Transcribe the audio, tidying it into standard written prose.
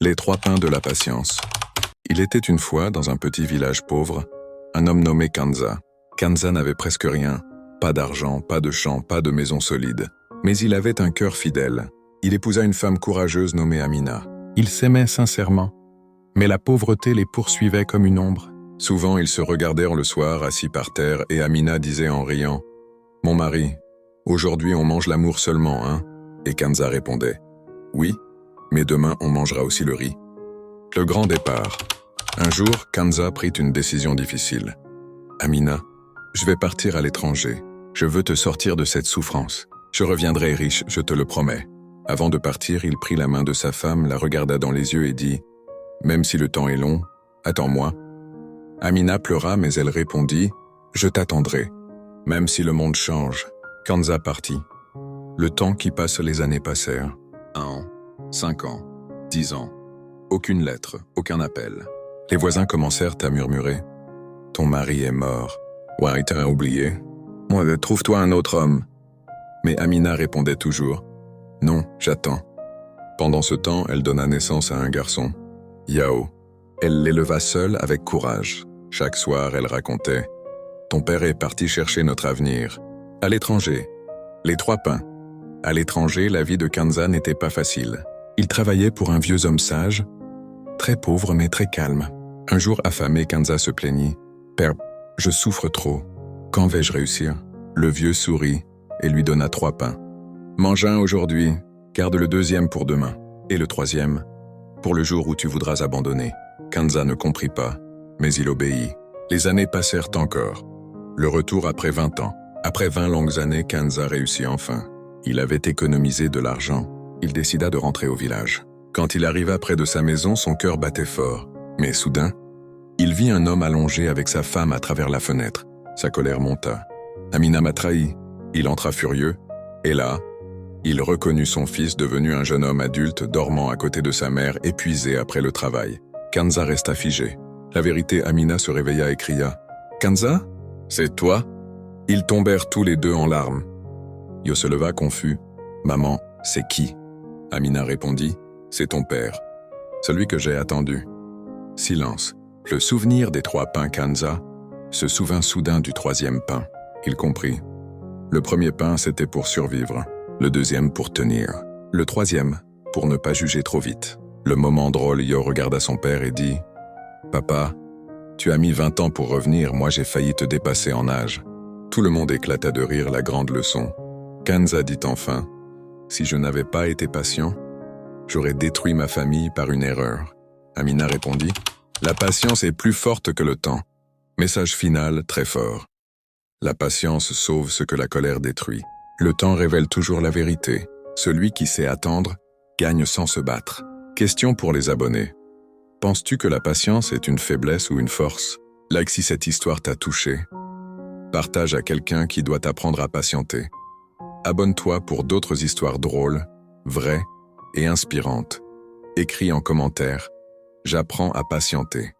Les trois pains de la patience. Il était une fois, dans un petit village pauvre, un homme nommé Kanza. Kanza n'avait presque rien, pas d'argent, pas de champ, pas de maison solide. Mais il avait un cœur fidèle. Il épousa une femme courageuse nommée Amina. Ils s'aimaient sincèrement, mais la pauvreté les poursuivait comme une ombre. Souvent, ils se regardèrent le soir, assis par terre, et Amina disait en riant « Mon mari, aujourd'hui on mange l'amour seulement, hein ?» Et Kanza répondait « Oui, mais demain on mangera aussi le riz. » Le grand départ. Un jour, Kanza prit une décision difficile. « Amina, je vais partir à l'étranger. Je veux te sortir de cette souffrance. Je reviendrai riche, je te le promets. » Avant de partir, il prit la main de sa femme, la regarda dans les yeux et dit « Même si le temps est long, attends-moi. » Amina pleura, mais elle répondit « Je t'attendrai. » Même si le monde change, Kanza partit. Le temps qui passe, les années passèrent. 1 an, 5 ans, 10 ans. Aucune lettre, aucun appel. Les voisins commencèrent à murmurer « Ton mari est mort. Ouais, t'as oublié. Moi, trouve-toi un autre homme. » Mais Amina répondait toujours « Non, j'attends. » Pendant ce temps, elle donna naissance à un garçon, Yao. Elle l'éleva seule avec courage. Chaque soir, elle racontait « Ton père est parti chercher notre avenir. À l'étranger. Les trois pains. » À l'étranger, la vie de Kanza n'était pas facile. Il travaillait pour un vieux homme sage, très pauvre mais très calme. Un jour affamé, Kanza se plaignit. « Père, je souffre trop. Quand vais-je réussir ?» Le vieux sourit et lui donna 3 pains. « Mange un aujourd'hui, garde le deuxième pour demain, et le troisième, pour le jour où tu voudras abandonner. » Kanza ne comprit pas, mais il obéit. Les années passèrent encore. Le retour après 20 ans. Après 20 longues années, Kanza réussit enfin. Il avait économisé de l'argent. Il décida de rentrer au village. Quand il arriva près de sa maison, son cœur battait fort. Mais soudain, il vit un homme allongé avec sa femme à travers la fenêtre. Sa colère monta. Amina m'a trahi. Il entra furieux. Et là, il reconnut son fils devenu un jeune homme adulte dormant à côté de sa mère, épuisé après le travail. Kanza resta figé. La vérité, Amina se réveilla et cria « Kanza, c'est toi ?» Ils tombèrent tous les deux en larmes. Yo se leva confus. « Maman, c'est qui ?» Amina répondit « C'est ton père, celui que j'ai attendu. » Silence. Le souvenir des 3 pains Kanza se souvint soudain du 3e pain. Il comprit. Le premier pain, c'était pour survivre. Le deuxième, pour tenir. Le troisième, pour ne pas juger trop vite. Le moment drôle, Yo regarda son père et dit « Papa, tu as mis 20 ans pour revenir, moi j'ai failli te dépasser en âge. » Tout le monde éclata de rire, la grande leçon. Kanza dit enfin « Si je n'avais pas été patient, j'aurais détruit ma famille par une erreur. » Amina répondit « La patience est plus forte que le temps. » Message final très fort. La patience sauve ce que la colère détruit. Le temps révèle toujours la vérité. Celui qui sait attendre gagne sans se battre. Question pour les abonnés. Penses-tu que la patience est une faiblesse ou une force? Like si cette histoire t'a touché. Partage à quelqu'un qui doit apprendre à patienter. Abonne-toi pour d'autres histoires drôles, vraies et inspirantes. Écris en commentaire. J'apprends à patienter.